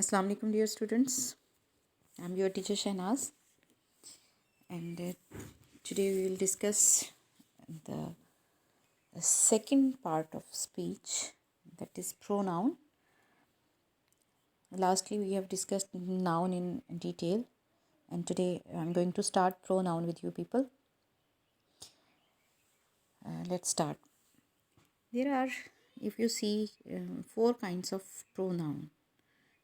Assalamu alaikum dear students. I'm your teacher Shahnaz, and today we will discuss the second part of speech, that is pronoun. Lastly we have discussed noun in detail, and today I'm going to start pronoun with you people. Let's start. There are, if you see, four kinds of pronoun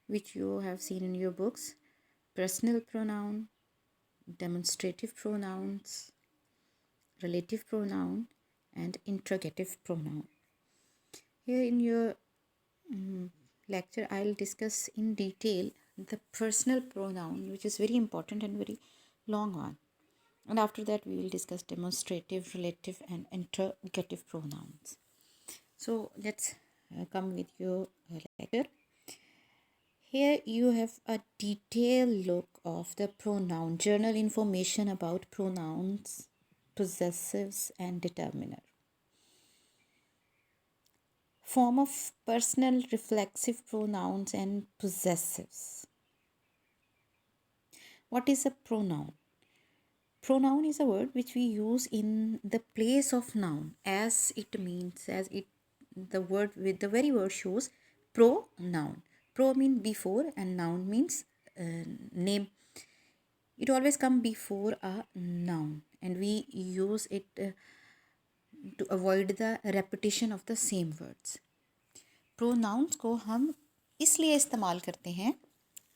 which you have seen in your books: personal pronoun, demonstrative pronouns, relative pronoun, and interrogative pronoun. Here in your lecture, I'll discuss in detail the personal pronoun, which is very important and very long one. And after that, we will discuss demonstrative, relative, and interrogative pronouns. So let's come with your lecture. Here you have a detailed look of the pronoun, general information about pronouns, possessives, and determiner. Form of personal reflexive pronouns and possessives. What is a pronoun? Pronoun is a word which we use in the place of noun, as it means, the word with the very word shows pronoun. Pro means before and noun means name. It always comes before a noun, and we use it to avoid the repetition of the same words. Pronouns को हम इसलिए इस्तेमाल करते हैं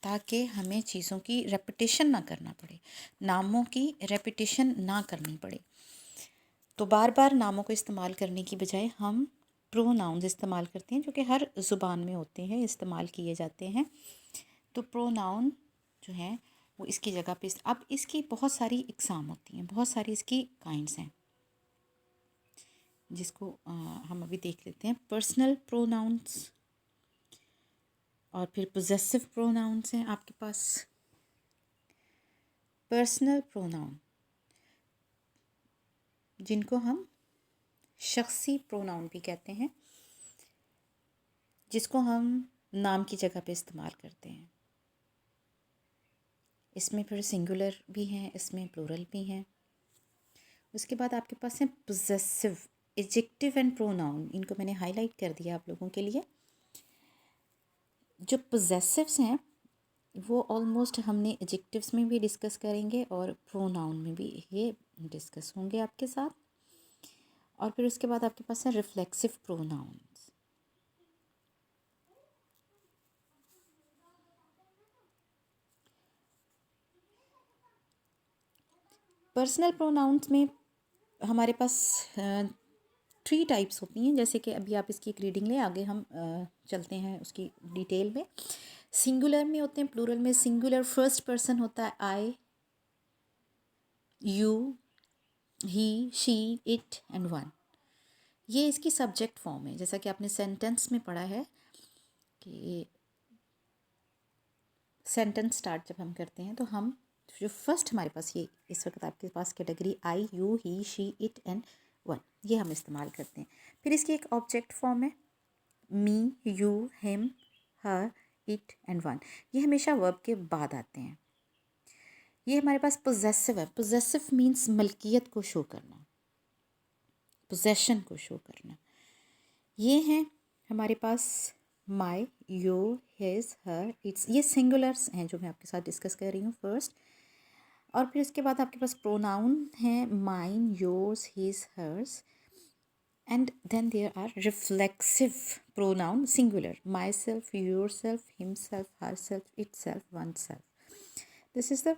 ताकि हमें चीज़ों की रेपिटेशन ना करना पड़े, नामों की रेपिटेशन ना करनी पड़े। तो बार बार नामों को इस्तेमाल करने की बजाय हम प्रोनाउंस इस्तेमाल करते हैं, जो कि हर ज़ुबान में होते हैं, इस्तेमाल किए जाते हैं। तो प्रोनाउन जो है वो इसकी जगह पे अब इसकी बहुत सारी इकसाम होती हैं, बहुत सारी इसकी काइंड्स हैं, जिसको हम अभी देख लेते हैं। पर्सनल प्रोनाउंस और फिर पोजेसिव प्रोनाउंस हैं आपके पास। पर्सनल प्रोनाउन, जिनको हम शख्सी प्रोनाउन भी कहते हैं, जिसको हम नाम की जगह पे इस्तेमाल करते हैं। इसमें फिर सिंगुलर भी हैं, इसमें प्लूरल भी हैं। उसके बाद आपके पास हैं पोजेसिव, एडजेक्टिव एंड प्रोनाउन। इनको मैंने हाईलाइट कर दिया आप लोगों के लिए। जो पोजेसिव्स हैं वो ऑलमोस्ट हमने एडजेक्टिव्स में भी डिस्कस करेंगे और प्रोनाउन में भी ये डिस्कस होंगे आपके साथ। और फिर उसके बाद आपके पास है रिफ्लेक्सिव प्रोनाउंस। पर्सनल प्रोनाउंस में हमारे पास 3 टाइप्स होती हैं, जैसे कि अभी आप इसकी एक रीडिंग लें, आगे हम चलते हैं उसकी डिटेल में। सिंगुलर में होते हैं, प्लूरल में सिंगुलर फर्स्ट पर्सन होता है I, you, he, she, it and one. ये इसकी सब्जेक्ट फॉर्म है, जैसा कि आपने सेंटेंस में पढ़ा है कि सेंटेंस स्टार्ट जब हम करते हैं तो हम जो फर्स्ट हमारे पास ये इस वक्त आपके पास category I, you, he, she, it and one, ये हम इस्तेमाल करते हैं। फिर इसकी एक ऑब्जेक्ट फॉर्म है me, you, him, her, it and one. ये हमेशा वर्ब के बाद आते हैं। ये हमारे पास पोजेसिव है। पोजेसिव मीन्स मलकियत को शो करना, पोजेशन को शो करना। ये हैं हमारे पास माई, योर, हिज, हर, इट्स। ये सिंगुलर्स हैं जो मैं आपके साथ डिस्कस कर रही हूँ फर्स्ट। और फिर उसके बाद आपके पास प्रोनाउन हैं mine, yours, his, hers, and then there are reflexive pronoun singular, myself, your self, himself, herself, itself, oneself. This is the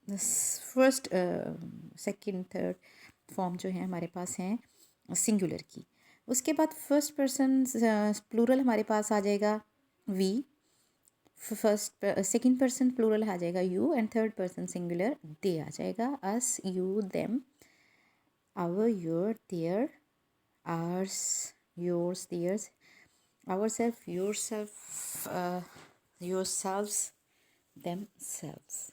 first, second, third form जो है हमारे पास हैं singular की। उसके बाद first person plural हमारे पास आ जाएगा we, first second person plural आ जाएगा you, and third person singular they आ जाएगा us, you, them, our, your, their, ours, yours, theirs, our self, your self, your selves, them selves.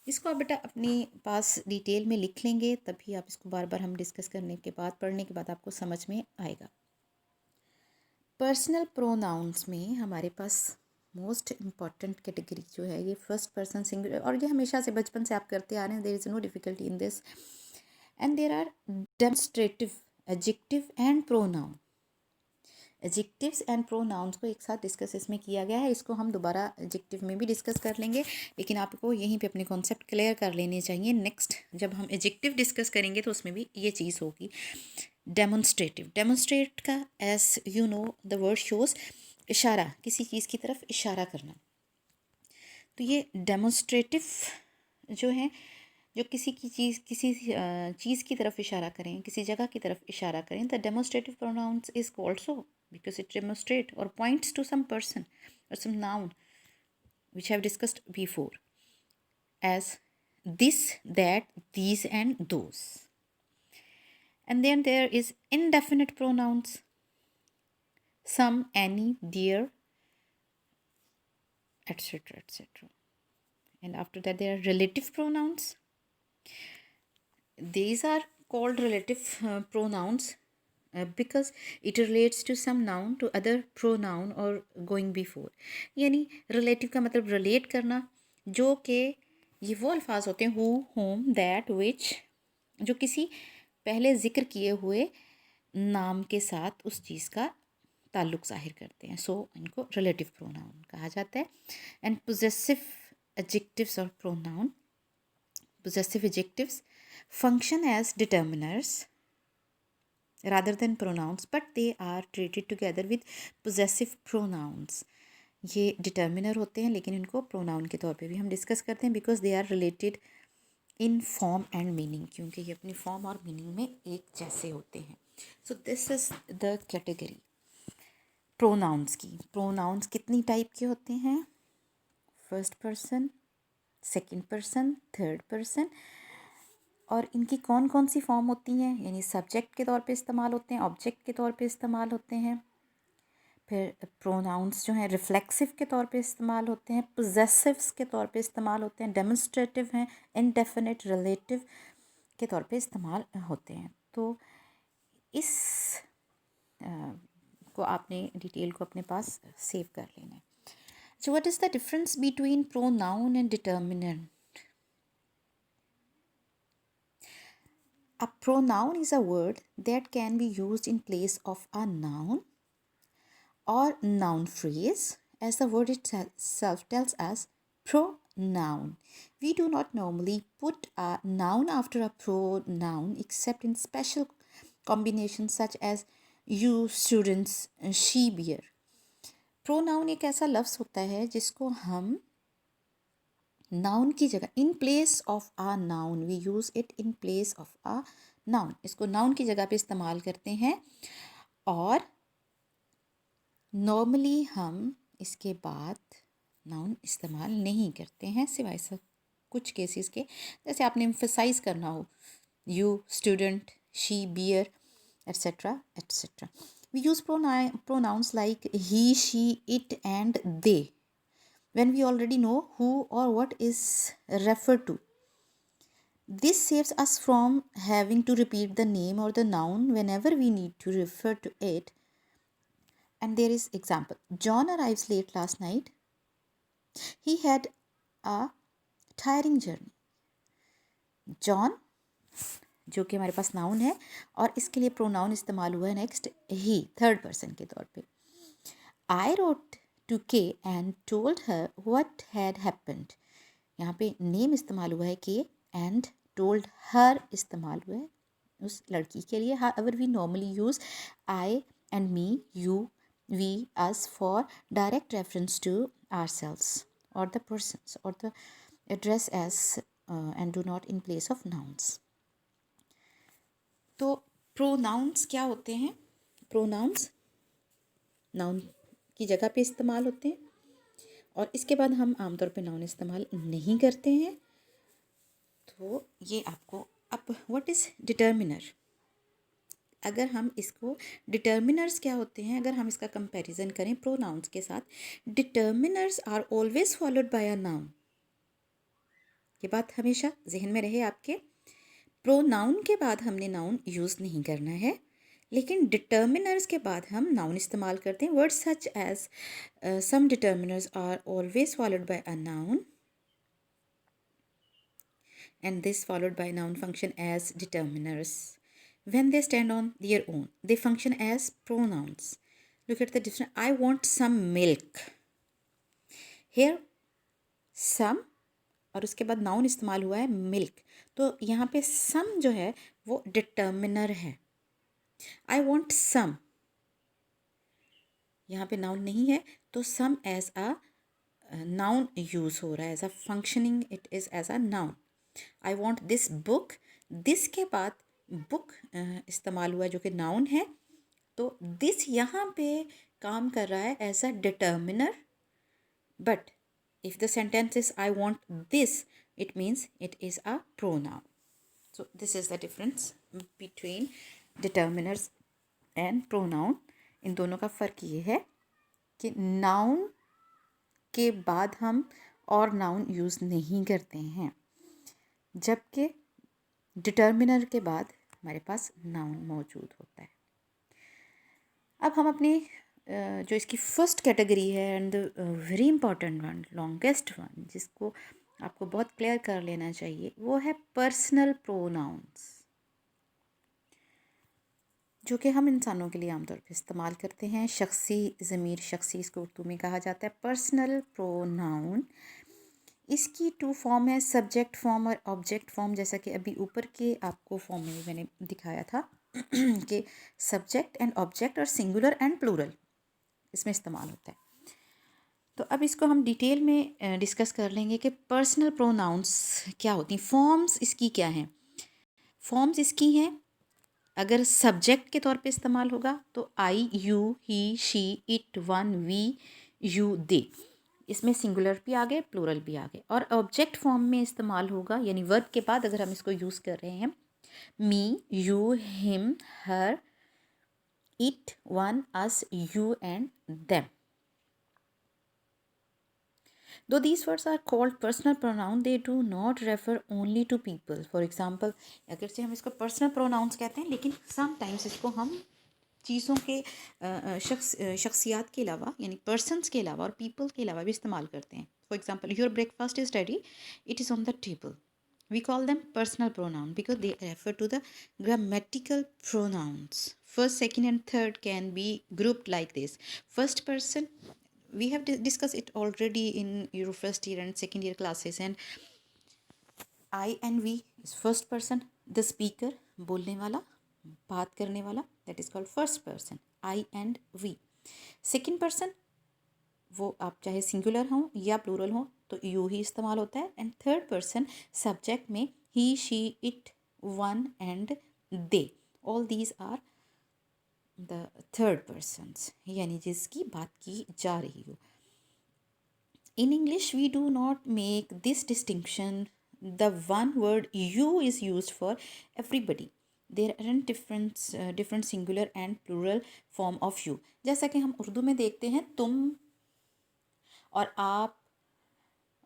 इसको आप बेटा अपने पास डिटेल में लिख लेंगे, तभी आप इसको बार बार हम डिस्कस करने के बाद, पढ़ने के बाद आपको समझ में आएगा। पर्सनल प्रोनाउंस में हमारे पास मोस्ट इम्पॉर्टेंट कैटेगरी जो है ये फर्स्ट पर्सन सिंगुलर, और ये हमेशा से बचपन से आप करते आ रहे हैं, there is no difficulty in this. And there are demonstrative adjective and pronoun. Adjectives and pronouns को एक साथ डिस्कस इसमें किया गया है. इसको हम दोबारा एडजेक्टिव में भी डिस्कस कर लेंगे, लेकिन आपको यहीं पे अपने कॉन्सेप्ट क्लियर कर लेने चाहिए. नेक्स्ट जब हम एडजेक्टिव डिस्कस करेंगे तो उसमें भी ये चीज़ होगी. डेमोन्स्ट्रेटिव, डेमोन्स्ट्रेट का as you know the word shows इशारा, किसी चीज़ की तरफ इशारा करना. तो ये डेमोन्स्ट्रेटिव जो है, जो किसी चीज़ की तरफ इशारा करें, किसी जगह की तरफ इशारा करें, the demonstrative pronouns is called so because it demonstrates or points to some person or some noun which I have discussed before as this, that, these and those. And then there is indefinite pronouns, some, any, dear, etc, etc. And after that there are relative pronouns. These are called relative pronouns because it relates to some noun to other pronoun or going before. यानी relative का मतलब relate करना, जो कि ये वो अल्फाज होते हैं who, whom, that, which, जो किसी पहले जिक्र किए हुए नाम के साथ उस चीज़ का ताल्लुक ज़ाहिर करते हैं. सो इनको relative pronoun कहा जाता है. And possessive adjectives or pronoun, possessive adjectives function as determiners rather than pronouns, but they are treated together with possessive pronouns. ये डिटर्मिनर होते हैं लेकिन इनको प्रोनाउन के तौर पे भी हम डिस्कस करते हैं because they are related in form and meaning, क्योंकि ये अपनी फॉर्म और मीनिंग में एक जैसे होते हैं. So this is the category pronouns की. प्रोनाउंस कितनी टाइप के होते हैं? First person, second person, third person. और इनकी कौन कौन सी फॉर्म होती हैं? यानी सब्जेक्ट के तौर पे इस्तेमाल होते हैं, ऑब्जेक्ट के तौर पे इस्तेमाल होते हैं. फिर प्रोनाउंस जो हैं रिफ्लेक्सिव के तौर पे इस्तेमाल होते हैं, पोजेसिव्स के तौर पे इस्तेमाल होते हैं, डेमोन्स्ट्रेटिव हैं, इनडेफिनिट, रिलेटिव के तौर पे इस्तेमाल होते हैं. तो इस को आपने डिटेल को अपने पास सेव कर लेना है. So what is the difference between pronoun and determinant? A pronoun is a word that can be used in place of a noun or noun phrase, as the word itself tells us, pronoun. We do not normally put a noun after a pronoun except in special combinations such as you, students, she, bear. Pronoun एक ऐसा लफ्ज़ होता है जिसको हम noun की जगह, in place of a noun, we use it in place of a noun, इसको नाउन की जगह पे इस्तेमाल करते हैं. और नॉर्मली हम इसके बाद नाउन इस्तेमाल नहीं करते हैं, सिवाय सब कुछ केसेस के, जैसे आपने एम्फसाइज करना हो, you, student, she, bear, etcetera etcetera. We use pronouns like he, she, it and they when we already know who or what is referred to. This saves us from having to repeat the name or the noun whenever we need to refer to it. And there is example. John arrives late last night. He had a tiring journey. John जो कि हमारे पास noun है, और इसके लिए pronoun इस्तेमाल हुआ है नेक्स्ट ही, थर्ड पर्सन के तौर पे. I wrote to Kay and told her what had happened. यहाँ पे नेम इस्तेमाल हुआ है के, एंड टोल्ड हर इस्तेमाल हुआ है उस लड़की के लिए. However, we normally use I and me, you, we, us for direct reference to ourselves or the persons or the address as and do not in place of nouns. तो pronounce क्या होते हैं? प्रोनाउंस नाउन की जगह पे इस्तेमाल होते हैं, और इसके बाद हम आमतौर पे नाउन इस्तेमाल नहीं करते हैं. तो ये आपको, अब व्हाट इज़ डिटर्मिनर? अगर हम इसको, डिटर्मिनर्स क्या होते हैं, अगर हम इसका कंपैरिजन करें प्रोनाउंस के साथ, determiners are always followed by a noun. ये बात हमेशा जहन में रहे आपके. प्रोनाउन के बाद हमने नाउन यूज़ नहीं करना है, लेकिन डिटर्मिनर्स के बाद हम नाउन इस्तेमाल करते हैं. Words such as some determiners are always followed by a noun and this followed by noun function as determiners. When they stand on their own, they function as pronouns. Look at the difference. I want some milk. Here, some और उसके बाद noun इस्तेमाल हुआ है milk. तो यहाँ पे सम जो है वो डिटर्मिनर है. आई वॉन्ट सम, यहाँ पे नाउन नहीं है तो some as a noun use हो रहा है. As a functioning it is as a noun. I want this book. This के बाद बुक इस्तेमाल हुआ जो कि नाउन है. तो दिस यहाँ पे काम कर रहा है as a determiner. But if the sentence is I want this, it means it is a pronoun. So this is the difference between determiners and pronoun. इन दोनों का फ़र्क ये है कि नाउन के बाद हम और नाउन यूज़ नहीं करते हैं, जबकि डिटर्मिनर के बाद हमारे पास नाउन मौजूद होता है. अब हम अपनी जो इसकी फर्स्ट कैटेगरी है and very important one, longest one, जिसको आपको बहुत क्लियर कर लेना चाहिए, वो है पर्सनल प्रोनाउंस, जो कि हम इंसानों के लिए आमतौर पर इस्तेमाल करते हैं. शख्सी ज़मीर, शख्सी इसको उर्दू में कहा जाता है. पर्सनल प्रोनाउन, इसकी टू फॉर्म है, सब्जेक्ट फॉर्म और ऑब्जेक्ट फॉर्म. जैसा कि अभी ऊपर के आपको फॉर्म में मैंने दिखाया था कि सब्जेक्ट एंड ऑब्जेक्ट और सिंगुलर एंड प्लूरल इसमें इस्तेमाल होता है. तो अब इसको हम डिटेल में डिस्कस कर लेंगे कि पर्सनल प्रोनाउंस क्या होती हैं. फॉर्म्स इसकी क्या हैं. फॉर्म्स इसकी हैं, अगर सब्जेक्ट के तौर पे इस्तेमाल होगा तो I, you, he, she, it, one, we, you, they. इसमें सिंगुलर भी आ गए, प्लूरल भी आ गए. और ऑब्जेक्ट फॉर्म में इस्तेमाल होगा, यानी वर्ब के बाद अगर हम इसको यूज़ कर रहे हैं, me, you, him, her, it, one, us, you and them. Though these words are called personal pronoun, they do not refer only to people. For example, अगर से हम इसको personal pronouns कहते हैं, लेकिन sometimes इसको हम चीज़ों के शख्सियात के अलावा, यानी persons के अलावा और people के अलावा भी इस्तेमाल करते हैं. For example, your breakfast is ready, it is on the table. We call them personal pronoun because they refer to the grammatical pronouns. First, second and third can be grouped like this. First person, we have discussed it already in your first year and second year classes. And I and we is first person. The speaker, बोलने वाला, बात करने वाला, that is called first person. I and we. Second person, वो आप चाहे singular हों या प्लूरल हों तो यू ही इस्तेमाल होता है. एंड थर्ड पर्सन सब्जेक्ट में he, she, it, one and they. All these are the third persons, यानी जिसकी बात की जा रही हो. In English we do not make this distinction. The one word you is use for everybody. There are different singular and plural form of you. जैसा कि हम उर्दू में देखते हैं तुम और आप,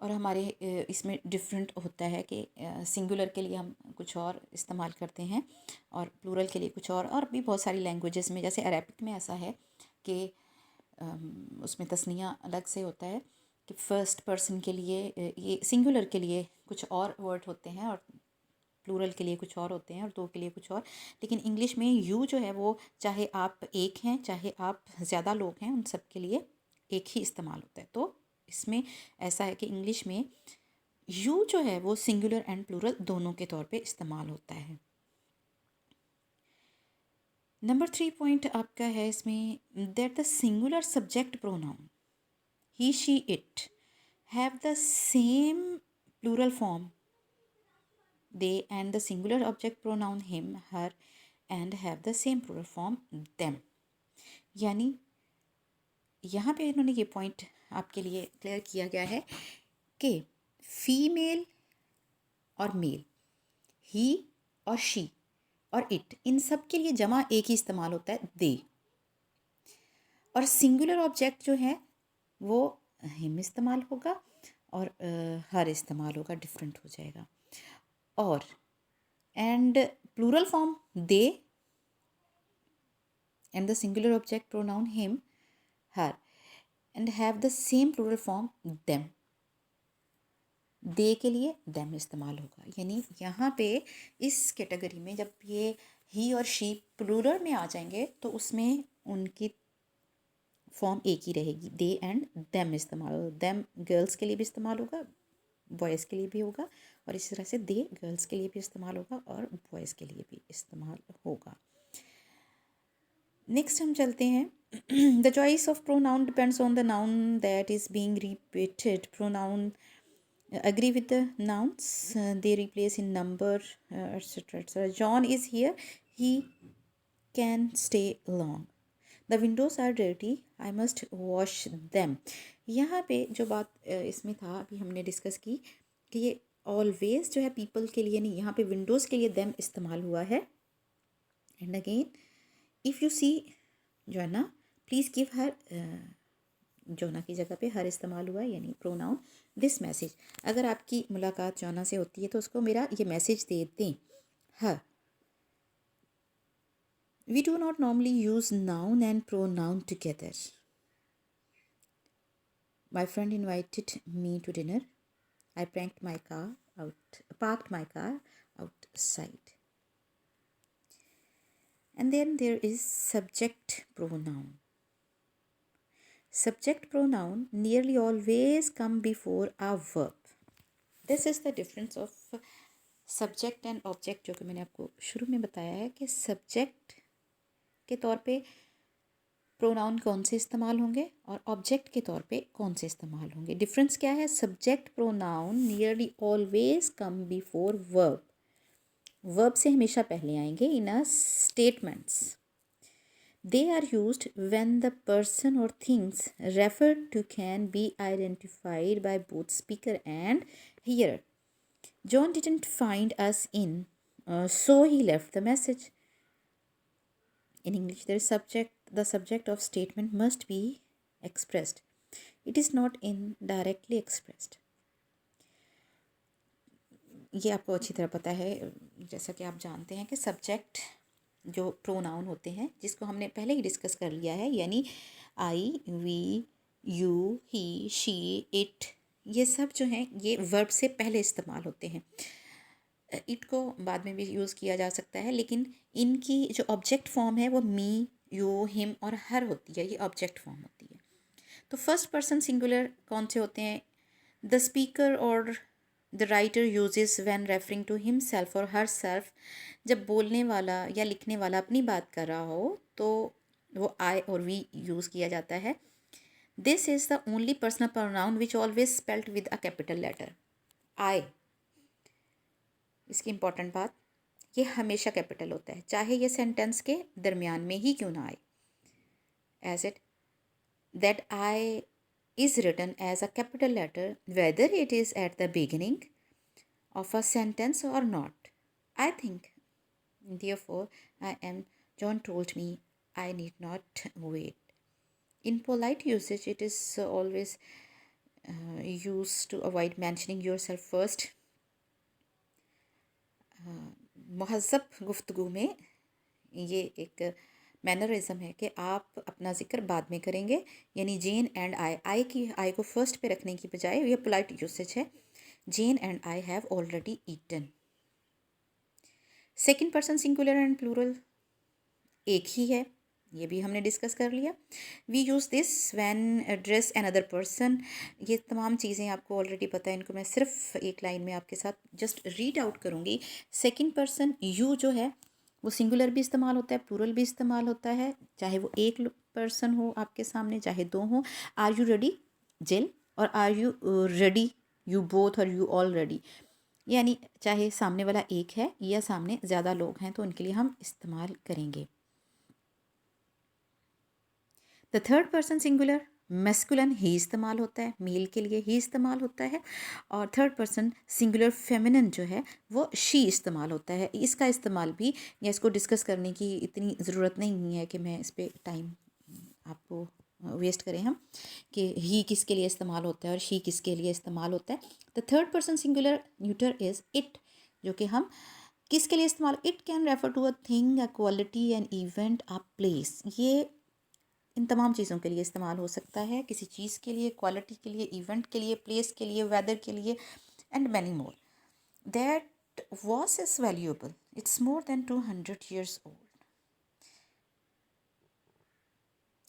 और हमारे इसमें डिफरेंट होता है कि सिंगुलर के लिए हम कुछ और इस्तेमाल करते हैं और प्लूरल के लिए कुछ और भी बहुत सारी लैंग्वेजेस में, जैसे अरेबिक में ऐसा है कि उसमें तस्निया अलग से होता है कि फ़र्स्ट पर्सन के लिए ये सिंगुलर के लिए कुछ और वर्ड होते हैं और प्लूरल के लिए कुछ और होते हैं और दो के लिए कुछ और. लेकिन इंग्लिश में यू जो है वो चाहे आप एक हैं चाहे आप ज़्यादा लोग हैं, उन सब के लिए एक ही इस्तेमाल होता है. तो इसमें ऐसा है कि इंग्लिश में यू जो है वो सिंगुलर एंड प्लूरल दोनों के तौर पे इस्तेमाल होता है. नंबर 3 पॉइंट आपका है इसमें, that the singular subject pronoun he, she, it have the same plural form they, and the singular object pronoun him, her and have the same plural form them. यानी यहाँ पे इन्होंने ये पॉइंट आपके लिए क्लियर किया गया है कि फीमेल और मेल, ही और शी और इट, इन सब के लिए जमा एक ही इस्तेमाल होता है, दे. और सिंगुलर ऑब्जेक्ट जो है वो हिम इस्तेमाल होगा और हर इस्तेमाल होगा, डिफरेंट हो जाएगा. और and plural form they and the singular object pronoun him, her, and have the same plural form them. दे के लिए them इस्तेमाल होगा, यानी यहाँ पे इस कैटेगरी में जब ये ही और शी प्लूरल में आ जाएंगे तो उसमें उनकी फॉर्म एक ही रहेगी, दे एंड देम इस्तेमाल होगा. देम गर्ल्स के लिए भी इस्तेमाल होगा, बॉयज़ के लिए भी होगा, और इसी तरह से दे गर्ल्स के लिए भी इस्तेमाल होगा और बॉयज़ के लिए भी इस्तेमाल होगा. नेक्स्ट हम चलते हैं. The choice of pronoun depends on the noun that is being repeated. Pronoun agree with the nouns, they replace in number, etc, etc. John is here, he can stay long. The windows are dirty, I must wash them. यहाँ पे जो बात इसमें था अभी हमने discuss की कि ये ऑलवेज जो है पीपल के लिए नहीं, यहाँ पे विंडोज़ के लिए them इस्तेमाल हुआ है. एंड अगेन इफ़ यू सी जो है ना, प्लीज़ गिव हर, जोना की जगह पे हर इस्तेमाल हुआ है, यानी प्रोनाउन दिस मैसेज. अगर आपकी मुलाकात जोना से होती है तो उसको मेरा ये मैसेज दे दें, her. We do not normally use noun and pronoun together. My friend invited me to dinner, I parked my car outside. And then there is subject pronoun. Subject pronoun nearly always come before a verb. This is the difference of subject and object, जो कि मैंने आपको शुरू में बताया है कि subject के तौर पे प्रोनाउन कौन से इस्तेमाल होंगे और ऑब्जेक्ट के तौर पे कौन से इस्तेमाल होंगे. डिफरेंस क्या है? Subject pronoun nearly always come before verb. Verb से हमेशा पहले आएंगे इन अ statements. They are used when the person or things referred to can be identified by both speaker and hearer. John didn't find us in, so he left the message. In English, the subject of statement must be expressed. It is not indirectly expressed. ये आपको अच्छी तरह पता है, जैसा कि आप जानते हैं कि सब्जेक्ट जो प्रोनाउन होते हैं जिसको हमने पहले ही डिस्कस कर लिया है, यानी I, we, you, he, she, it, ये सब जो हैं ये वर्ब से पहले इस्तेमाल होते हैं. इट को बाद में भी यूज़ किया जा सकता है, लेकिन इनकी जो ऑब्जेक्ट फॉर्म है वो मी, यू, हिम और हर होती है, ये ऑब्जेक्ट फॉर्म होती है. तो फर्स्ट पर्सन सिंगुलर कौन से होते हैं? द स्पीकर और the writer uses when referring to himself और हर सेल्फ. जब बोलने वाला या लिखने वाला अपनी बात कर रहा हो तो वो आई और वी यूज़ किया जाता है. This is the only personal pronoun which always spelled with a capital letter. I, इसकी इंपॉर्टेंट बात, ये हमेशा कैपिटल होता है, चाहे ये सेंटेंस के दरमियान में ही क्यों ना आए. As it that I is written as a capital letter whether it is at the beginning of a sentence or not. I think, therefore, I am. John told me I need not wait. In polite usage, it is always used to avoid mentioning yourself first. मुहज़्ज़ब गुफ्तगू में ये एक mannerism है कि आप अपना जिक्र बाद में करेंगे, यानी जेन एंड आई को फर्स्ट पे रखने की बजाय ये पोलाइट यूसेज है. Jen and I have already eaten. Second person singular and plural एक ही है, ये भी हमने डिस्कस कर लिया. We use this when address another person. ये तमाम चीज़ें आपको ऑलरेडी पता है, इनको मैं सिर्फ एक लाइन में आपके साथ जस्ट रीड आउट करूँगी. सेकंड पर्सन यू जो है वो सिंगुलर भी इस्तेमाल होता है, प्लूरल भी इस्तेमाल होता है, चाहे वो एक पर्सन हो आपके सामने चाहे दो हो. आर यू रेडी, जिल, और are you ready, you both और यू ऑल रेडी, यानी चाहे सामने वाला एक है या सामने ज़्यादा लोग हैं तो उनके लिए हम इस्तेमाल करेंगे. The third person singular masculine he इस्तेमाल होता है, मेल के लिए ही इस्तेमाल होता है. और थर्ड पर्सन सिंगुलर फेमिनिन जो है वो शी इस्तेमाल होता है. इसका इस्तेमाल भी या इसको डिस्कस करने की इतनी ज़रूरत नहीं है कि मैं इस पर टाइम आपको वेस्ट करें हम कि ही किसके लिए इस्तेमाल होता है और शी किसके लिए इस्तेमाल होता है. The third person singular neuter is it, जो कि हम किसके लिए इस्तेमाल, it can refer to a thing, a quality, an event, a place. ये इन तमाम चीज़ों के लिए इस्तेमाल हो सकता है, किसी चीज़ के लिए, क्वालिटी के लिए, इवेंट के लिए, प्लेस के लिए, वेदर के लिए, and many more. That vase is valuable, it's more than 200 years old।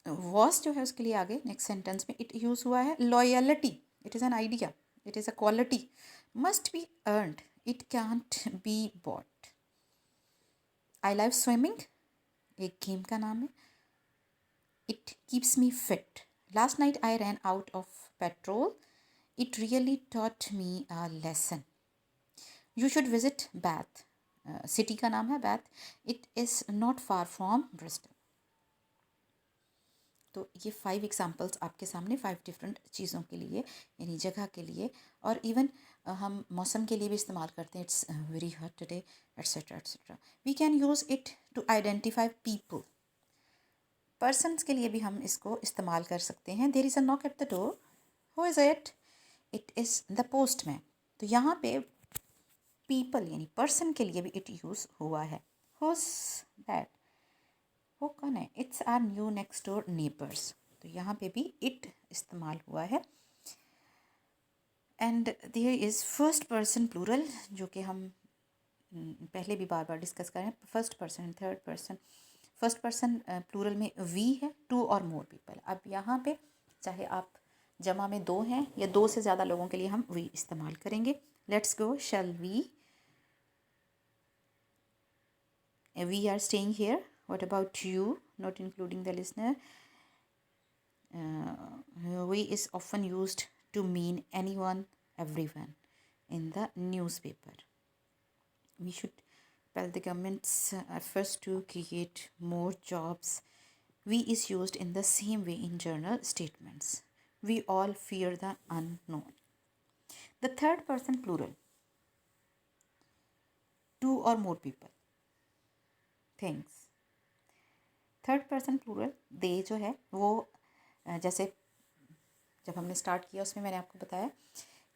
Vase जो है उसके लिए आगे नेक्स्ट सेंटेंस में इट यूज़ हुआ है। Loyalty, it is an idea, it is a quality, must be earned, it can't be bought. I love swimming, एक game का नाम है। It keeps me fit, last night I ran out of petrol, it really taught me a lesson. You should visit Bath, city का नाम है Bath, it is not far from Bristol. तो ये 5 examples आपके सामने 5 डिफरेंट चीज़ों के लिए, यानी जगह के लिए, और इवन हम मौसम के लिए भी इस्तेमाल करते हैं। It's very hot today, etcetera etcetera. We can use it to identify people. Persons के लिए भी हम इसको इस्तेमाल कर सकते हैं। There is a knock at the door, who is it, it is the postman. तो यहाँ पे पीपल यानी पर्सन के लिए भी इट यूज़ हुआ है। हुज दैट, वो कौन है, it's our new next door neighbours. तो यहाँ पे भी इट इस्तेमाल हुआ है। And there is first person plural, जो कि हम पहले भी बार बार डिस्कस करें। First person and third person. First person plural में वी है, टू और मोर पीपल। अब यहाँ पे चाहे आप जमा में 2 हैं या 2 से ज़्यादा लोगों के लिए हम वी इस्तेमाल करेंगे। Let's go, shall we are staying here, what about you, not including the listener. We is often used to mean anyone, everyone in the newspaper. We should tell the government's efforts to create more jobs. We is used in the same way in general statements. We all fear the unknown. The third person plural, 2 or more people, things. Third person plural they जो है वो जैसे जब हमने start किया उसमें मैंने आपको बताया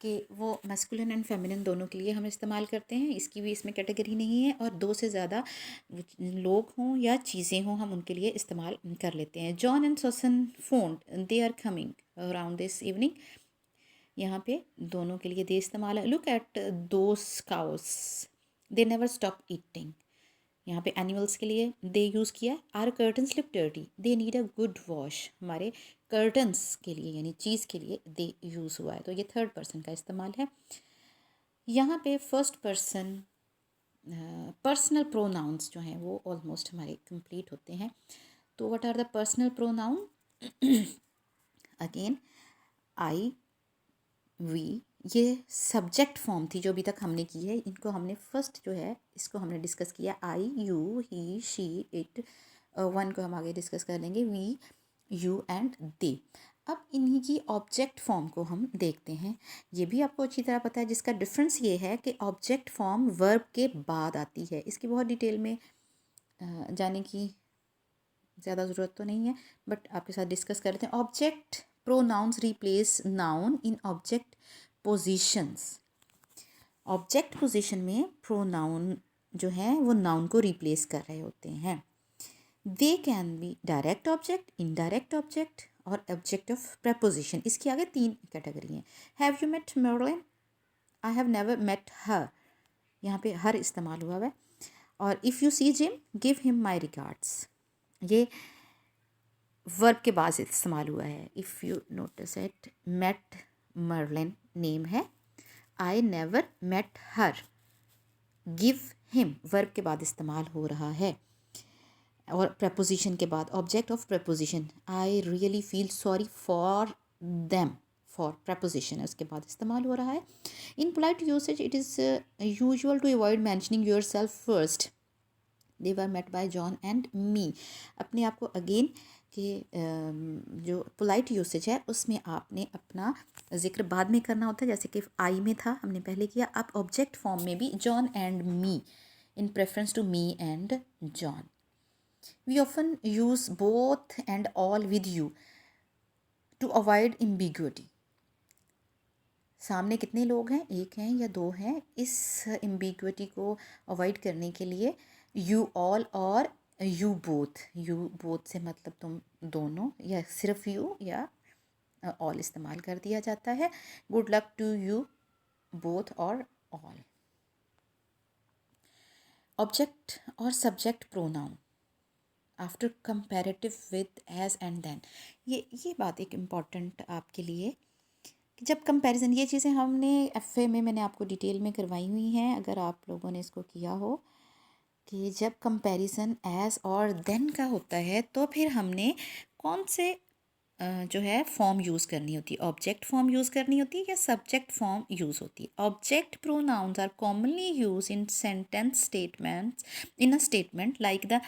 कि वो मैस्कुलिन एंड फेमिनिन दोनों के लिए हम इस्तेमाल करते हैं। इसकी भी इसमें कैटेगरी नहीं है, और 2 से ज़्यादा लोग हों या चीज़ें हों हम उनके लिए इस्तेमाल कर लेते हैं। John and Susan phone, they are coming around this evening. यहाँ पे दोनों के लिए दे इस्तेमाल है। Look at those cows, they never stop eating. यहाँ पे एनिमल्स के लिए दे यूज़ किया। Our curtains look dirty, they need a good wash. हमारे कर्टन्स के लिए यानी चीज़ के लिए दे यूज़ हुआ है, तो ये थर्ड पर्सन का इस्तेमाल है। यहाँ पे फर्स्ट पर्सन पर्सनल प्रोनाउंस जो हैं वो ऑलमोस्ट हमारे कंप्लीट होते हैं। तो what are the personal pronoun, again I, we, ये सब्जेक्ट फॉर्म थी जो अभी तक हमने की है। इनको हमने फर्स्ट जो है इसको हमने डिस्कस किया, I, you, he, she, it. One को हम आगे डिस्कस कर लेंगे, वी, यू एंड दे। अब इन्हीं की ऑब्जेक्ट फॉर्म को हम देखते हैं। ये भी आपको अच्छी तरह पता है, जिसका डिफरेंस ये है कि ऑब्जेक्ट फॉर्म वर्ब के बाद आती है। इसकी बहुत डिटेल में जाने की ज़्यादा ज़रूरत तो नहीं है, बट आपके साथ डिस्कस कर लेते हैं। Object pronouns replace noun in object positions. Object position में प्रोनाउन जो है वो नाउन को रिप्लेस कर रहे होते हैं। They can be direct object, indirect object और ऑब्जेक्ट ऑफ प्रपोजिशन। इसकी आगे 3 कैटेगरी हैं। Have you met Marilyn, I have never met her, यहाँ पे हर इस्तेमाल हुआ है। और if you see Jim, give him my regards, ये वर्ब के बाद इस्तेमाल हुआ है। If you notice it, met Marilyn name है, I never met her, give him verb के बाद इस्तेमाल हो रहा है, और प्रपोजिशन के बाद object of preposition, I really feel sorry for them, for preposition है उसके बाद इस्तेमाल हो रहा है। In polite usage it is usual to avoid mentioning yourself first, they were met by John and me. अपने आप को अगेन कि जो पोलाइट यूसेज है उसमें आपने अपना जिक्र बाद में करना होता है, जैसे कि आई में था हमने पहले किया। अब ऑब्जेक्ट फॉर्म में भी John and me, in preference to me and John. We often use both and all with you to avoid ambiguity. सामने कितने लोग हैं, एक हैं या दो हैं, इस एम्बिग्विटी को अवॉइड करने के लिए यू ऑल और यू बोथ से मतलब तुम दोनों या सिर्फ यू या ऑल इस्तेमाल कर दिया जाता है. Good luck to you both और ऑल. ऑब्जेक्ट और subject pronoun after comparative with as and than. ये बात एक इम्पॉर्टेंट आपके लिए कि जब कंपैरिजन, ये चीज़ें हमने एफए में मैंने आपको डिटेल में करवाई हुई हैं अगर आप लोगों ने इसको किया हो, कि जब कंपैरिजन एज और देन का होता है तो फिर हमने कौन से जो है फॉर्म यूज़ करनी होती है. ऑब्जेक्ट फॉर्म यूज़ करनी होती है या सब्जेक्ट फॉर्म यूज़ होती है. Object pronouns are commonly use in sentence statements in a statement like the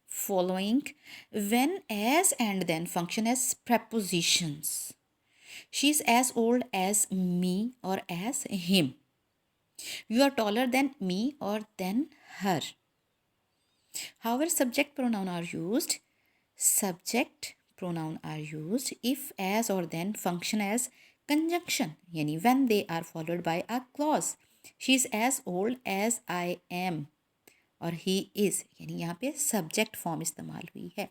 following when as and then function as prepositions. She is as old as me or as him. You are taller than me or than her. However, subject pronoun are used. Subject pronoun are used if as or then function as conjunction, yani when they are followed by a clause. She is as old as I am और he is, यानी यहाँ पे subject form इस्तेमाल हुई है.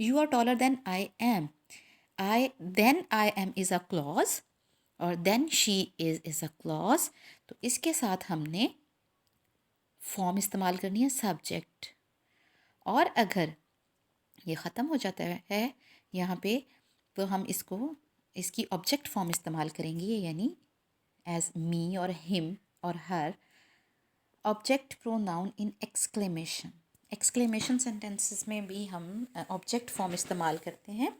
You are taller than I am, I am is a clause और then she is a clause. तो इसके साथ हमने फॉर्म इस्तेमाल करनी है सब्जेक्ट. और अगर ये ख़त्म हो जाता है यहाँ पे तो हम इसकी ऑब्जेक्ट फॉर्म इस्तेमाल करेंगे, यानी एज मी और हिम और her. Object pronoun in exclamation sentences में भी हम ऑब्जेक्ट फॉर्म इस्तेमाल करते हैं.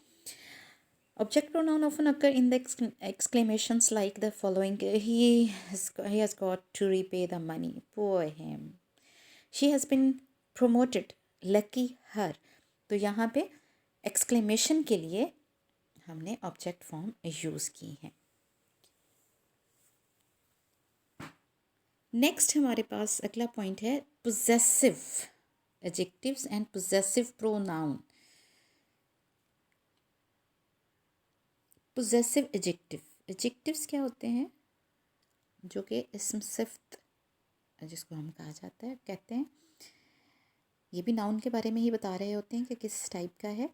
Object pronoun often occur in the exclamations like the following: he has got to repay the money, poor him. she has been promoted, lucky her. तो यहाँ पे exclamation के लिए हमने ऑब्जेक्ट फॉर्म यूज़ की हैं. नेक्स्ट हमारे पास अगला पॉइंट है possessive adjectives and possessive pronoun. Possessive adjectives क्या होते हैं? जो कि इस्म सिफ्त जिसको हम कहा जाता है कहते हैं. ये भी नाउन के बारे में ही बता रहे होते हैं कि किस टाइप का है,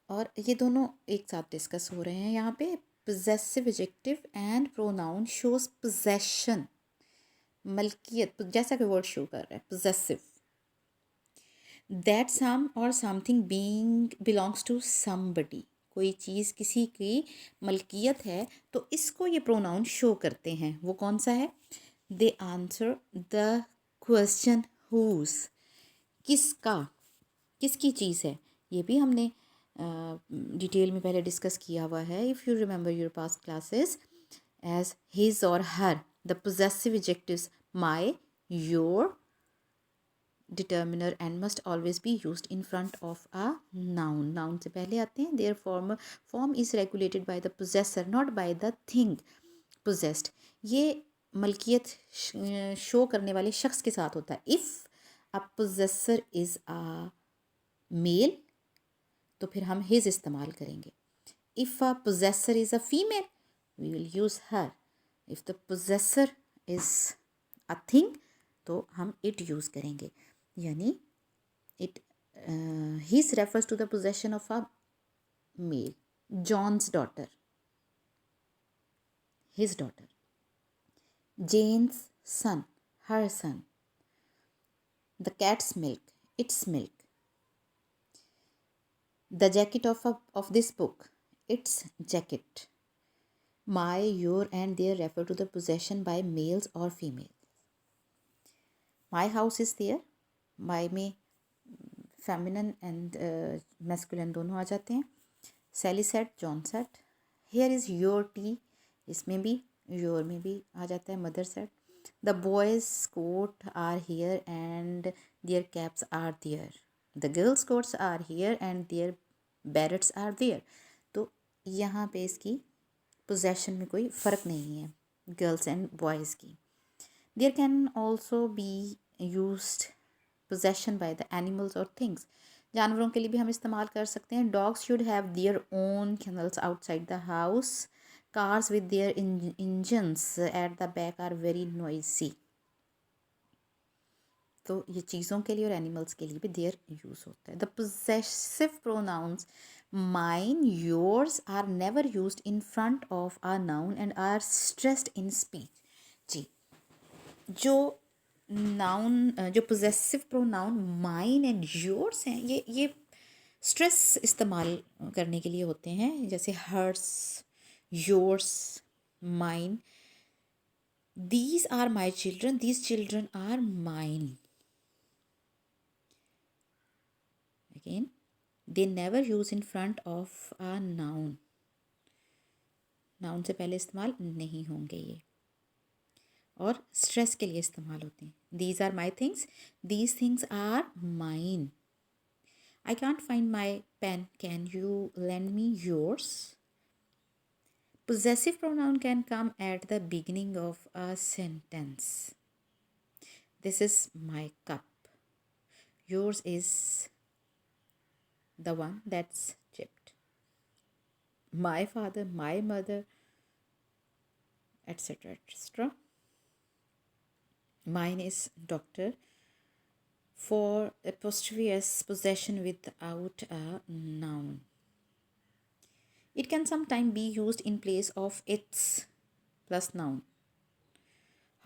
और ये दोनों एक साथ डिस्कस हो रहे हैं यहाँ पे. possessive adjective and pronoun shows possession, मलकियत, जैसा कि वर्ड शो कर रहा है possessive. that some or something being belongs to somebody, कोई चीज़ किसी की मलकियत है तो इसको ये प्रोनाउन शो करते हैं. वो कौन सा है? they answer the question whose, किसका, किसकी चीज़ है. ये भी हमने डिटेल में पहले डिस्कस किया हुआ है. If you remember your past classes, as his और her, the possessive adjectives my, your, determiner and must always be used in front of a noun. Noun से पहले आते हैं. Their form is regulated by the possessor not by the thing possessed. ये मलकियत show करने वाले शख्स के साथ होता है. If a possessor is a male तो फिर हम हिज इस्तेमाल करेंगे. If a possessor is a female we will use her. If the possessor is a thing तो हम इट यूज़ करेंगे. यानी it his refers to the possession of a male. John's daughter, his daughter. Jane's son, her son. The cat's milk, its milk. The jacket of this book, its jacket. My, your and their refer to the possession by males or females. My house is there. My में feminine and masculine दोनों आ जाते हैं. Sally said, John said. Here is your tea. इसमें भी your में भी आ जाता है. Mother said. The boys' coat are here and their caps are there. The girls' coats are here and their berets are there. तो यहाँ पे इसकी पोजेशन में कोई फ़र्क नहीं है गर्ल्स एंड बॉयज़ की. Their can also be used possession by the animals और थिंग्स. जानवरों के लिए भी हम इस्तेमाल कर सकते हैं. Dogs should have their own kennels outside the house. cars with their engines at the back are very noisy. तो ये चीज़ों के लिए और एनिमल्स के लिए भी देयर यूज़ होता है. The possessive pronouns mine yours are never used in front of a noun and are stressed in speech. जी, जो नाउन जो possessive pronoun mine and yours हैं, ये स्ट्रेस इस्तेमाल करने के लिए होते हैं, जैसे hers, yours, mine. These are my children, these children are mine. Again, they never use in front of a noun. Noun से पहले इस्तेमाल नहीं होंगे ये, और स्ट्रेस के लिए इस्तेमाल होते हैं. These are my things, these things are mine. I can't find my pen, can you lend me yours? Possessive pronoun can come at the beginning of a sentence. This is my cup. Yours is the one that's chipped. My father, my mother, etc., etc. Mine is doctor. For apostrophe s possession without a noun. It can sometimes be used in place of its plus noun.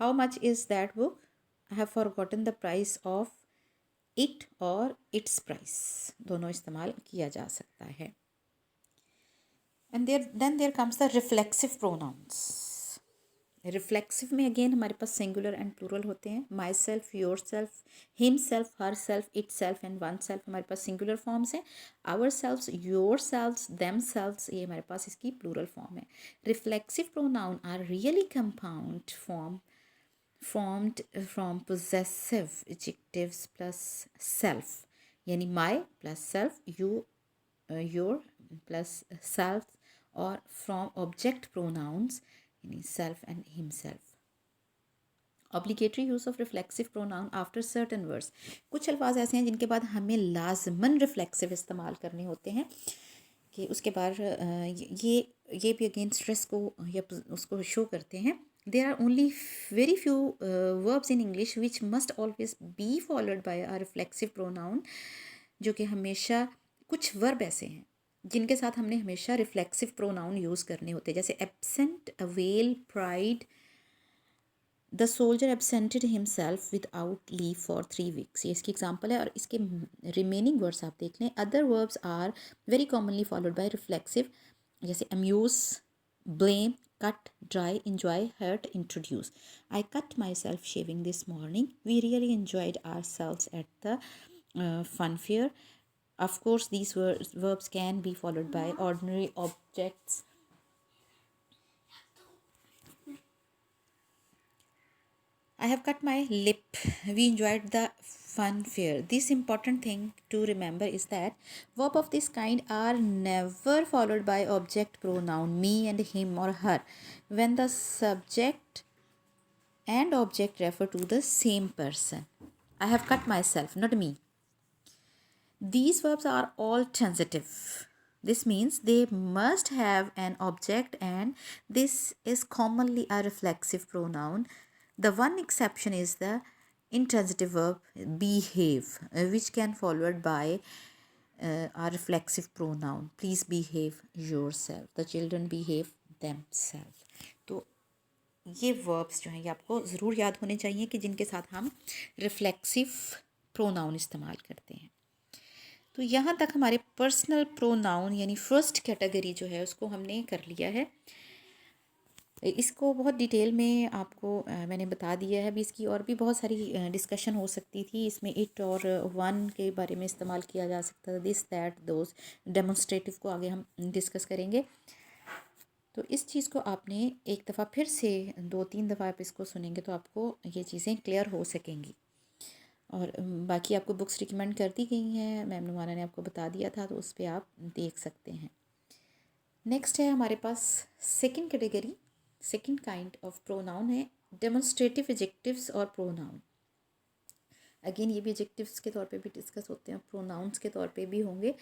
How much is that book? I have forgotten the price of it or its price. दोनों इस्तेमाल किया जा सकता है. And then there comes the reflexive pronouns. Reflexive में again हमारे पास singular and plural होते हैं. Myself, your self, himself, herself, itself and oneself हमारे पास सिंगुलर फॉर्म्स हैं. Ourselves, yourselves, themselves, ये हमारे पास इसकी प्लूरल फॉर्म है. Reflexive pronoun are really compound formed from possessive adjectives plus self, यानी my plus self, you, your plus self, और from object pronouns यानी self and himself. Obligatory use of reflexive pronoun after certain words. कुछ अल्फाज ऐसे हैं जिनके बाद हमें लाजमन रिफ्लेक्सिव इस्तेमाल करने होते हैं कि उसके बाद ये भी अगेन स्ट्रेस को या उसको शो करते हैं. There are only very few verbs in English which must always be followed by a reflexive pronoun, जो कि हमेशा कुछ वर्ब ऐसे हैं जिनके साथ हमने हमेशा रिफ्लेक्सिव प्रोनाउन यूज़ करने होते हैं, जैसे absent, avail, pride. The soldier absented himself without leave for 3 weeks. ये इसकी एग्जाम्पल है, और इसके रिमेनिंग वर्ड्स आप देख लें. Other verbs are very commonly followed by reflexive, जैसे amuse, blame, cut, dry, enjoy, hurt, introduce. I cut myself shaving this morning. We really enjoyed ourselves at the fun fair. Of course, these verbs can be followed by ordinary objects. I have cut my lip. We enjoyed the fun fair. This important thing to remember is that verb of this kind are never followed by object pronoun me and him or her when the subject and object refer to the same person. I have cut myself, not me. These verbs are all transitive. This means they must have an object, and this is commonly a reflexive pronoun. The one exception is the intransitive verb behave, which can followed by a reflexive pronoun. Please behave yourself. The children behave themselves. तो ये verbs जो हैं ये आपको ज़रूर याद होने चाहिए कि जिनके साथ हम रिफ्लेक्सिव प्रोनाउन इस्तेमाल करते हैं. तो यहाँ तक हमारे पर्सनल प्रोनाउन यानी फर्स्ट कैटेगरी जो है उसको हमने कर लिया है. इसको बहुत डिटेल में आपको मैंने बता दिया है. अभी इसकी और भी बहुत सारी डिस्कशन हो सकती थी. इसमें इट और वन के बारे में इस्तेमाल किया जा सकता था. दिस, दैट, दोज, डेमोन्स्ट्रेटिव को आगे हम डिस्कस करेंगे. तो इस चीज़ को आपने एक दफ़ा फिर से 2-3 दफ़ा आप इसको सुनेंगे तो आपको ये चीज़ें क्लियर हो सकेंगी. और बाकी आपको बुक्स रिकमेंड कर दी गई हैं, मैम नुमाना ने आपको बता दिया था, तो उस पर आप देख सकते हैं. नेक्स्ट है हमारे पास second category, second kind of pronoun है डेमोन्स्ट्रेटिव एडजेक्टिव्स और प्रोनाउन. अगेन ये भी एडजेक्टिव्स के तौर पे भी डिस्कस होते हैं, प्रोनाउंस के तौर पे भी होंगे.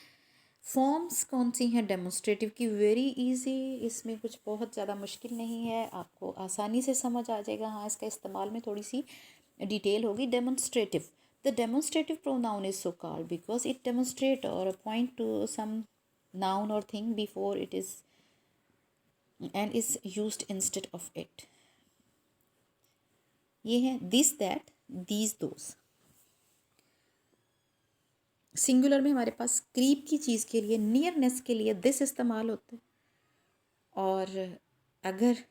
फॉर्म्स कौन सी हैं डेमोन्स्ट्रेटिव की? वेरी इजी, इसमें कुछ बहुत ज़्यादा मुश्किल नहीं है, आपको आसानी से समझ आ जाएगा। हाँ, इसका इस्तेमाल में थोड़ी सी डिटेल होगी। Demonstrative, the demonstrative pronoun is so called because it demonstrate और point to some noun or thing before it is and is used instead of it. ये है this that these those। Singular में हमारे पास करीब की चीज़ के लिए, नियरनेस के लिए दिस इस्तेमाल होता है, और अगर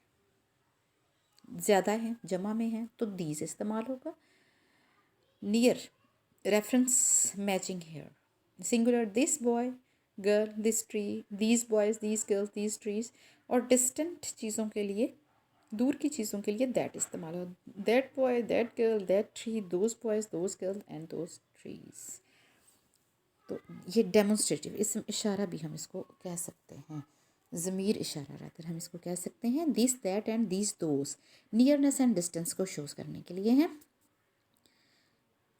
ज़्यादा है, जमा में है, तो दीज इस्तेमाल होगा। Near, reference matching here. Singular this boy, girl, this tree, these boys, these girls, these trees. और डिस्टेंट चीज़ों के लिए, दूर की चीज़ों के लिए दैट इस्तेमाल हो। That boy, that girl, that tree, those boys, those girl and those trees. तो ये डेमोन्स्ट्रेटिव, इसम इशारा भी हम इसको कह सकते हैं, ज़मीर इशारा रहकर हम इसको कह सकते हैं। This that and this those nearness and distance को शोज करने के लिए हैं।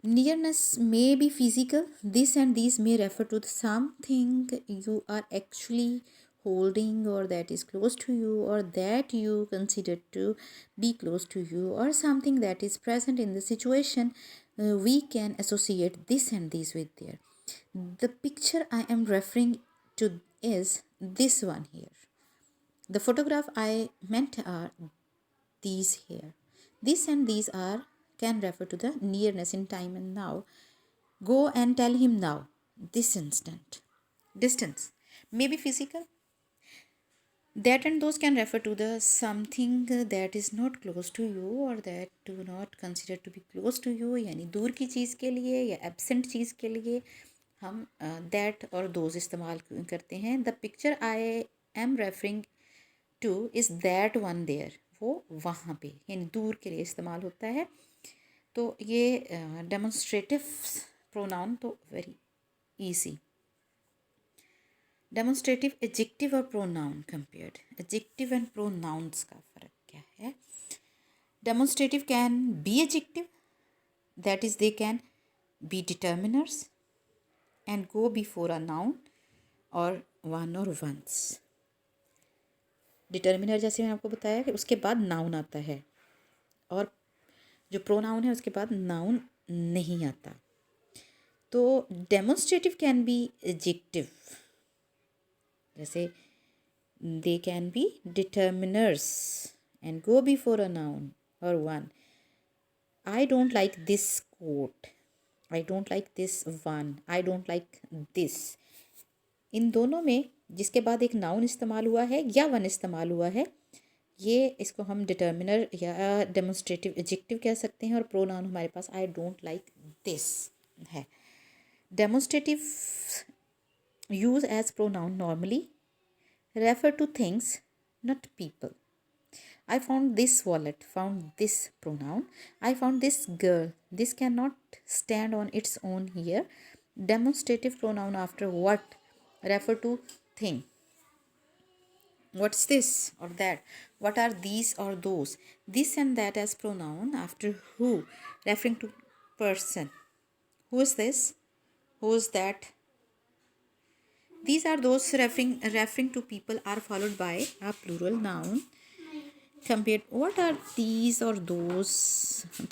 Nearness may be physical. This and these may refer to something you are actually holding, or that is close to you, or that you consider to be close to you, or something that is present in the situation. We can associate this and these with there. The picture I am referring to is this one here. The photograph I meant are these here. This and these are can refer to the nearness in time and now. Go and tell him now, this instant. Distance may be physical. That and those can refer to the something that is not close to you or that do not consider to be close to you, यानी दूर की चीज़ के लिए या absent चीज़ के लिए हम that और दोज इस्तेमाल करते हैं। The picture I am referring to is that one there, वो वहाँ पे, यानी दूर के लिए इस्तेमाल होता है। तो ये डेमोन्स्ट्रेटिव प्रोनाउन तो वेरी इजी। डेमोन्स्ट्रेटिव एडजेक्टिव और pronoun compared. Adjective and pronouns का फ़र्क क्या है? Demonstrative can be adjective, that is they can be determiners and go before a noun और वन और वंस। डिटर्मिनर जैसे मैंने आपको बताया कि उसके बाद नाउन आता है, और जो प्रोनाउन है उसके बाद नाउन नहीं आता। तो डेमोन्स्ट्रेटिव कैन बी एडजेक्टिव, जैसे they can be determiners and go before a noun और one. I don't like this coat, I don't like this one, I don't like this. इन दोनों में जिसके बाद एक नाउन इस्तेमाल हुआ है या वन इस्तेमाल हुआ है, ये इसको हम डिटर्मिनर या डेमोन्स्ट्रेटिव एडजेक्टिव कह सकते हैं। और प्रोनाउन हमारे पास आई डोंट लाइक दिस है। Demonstrative use as pronoun normally refer to things not people. I found this wallet, found this pronoun. I found this girl. This cannot stand on its own here. Demonstrative pronoun after what refer to thing. What's this or that? What are these or those? This and that as pronoun after who, referring to person. Who is this? Who is that? These are those referring to people are followed by a plural noun. Compare what are these और those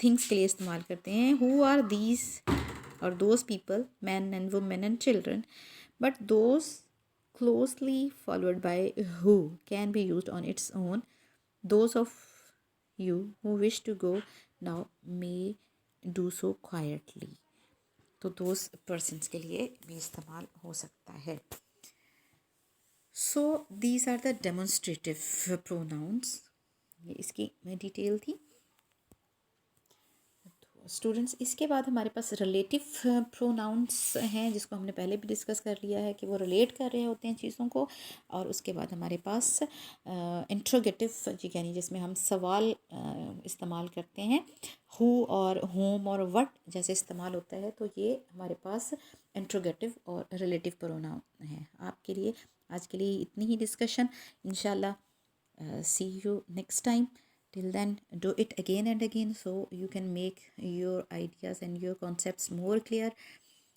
things के लिए इस्तेमाल करते हैं। Who are these और those people, man and women and children, but those closely followed by who can be used on its own. Those of you who wish to go now may do so quietly. तो those persons के लिए भी इस्तेमाल हो सकता है। So these are the demonstrative pronouns. ये इसकी डिटेल थी। तो स्टूडेंट्स, इसके बाद हमारे पास रिलेटिव प्रोनाउंस हैं, जिसको हमने पहले भी डिस्कस कर लिया है कि वो रिलेट कर रहे होते हैं चीज़ों को। और उसके बाद हमारे पास इंट्रोगेटिव यानी जिसमें हम सवाल इस्तेमाल करते हैं। हु और होम और व्हाट जैसे इस्तेमाल होता है, तो ये हमारे पास इंट्रोगेटिव और रिलेटिव प्रोनाउन हैं। आपके लिए आज के लिए इतनी ही डिस्कशन। इंशाल्लाह see you next time. Till then, do it again and again so you can make your ideas and your concepts more clear.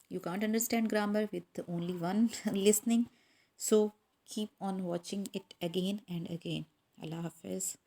You can't understand grammar with only one listening. So keep on watching it again and again. Allah Hafiz.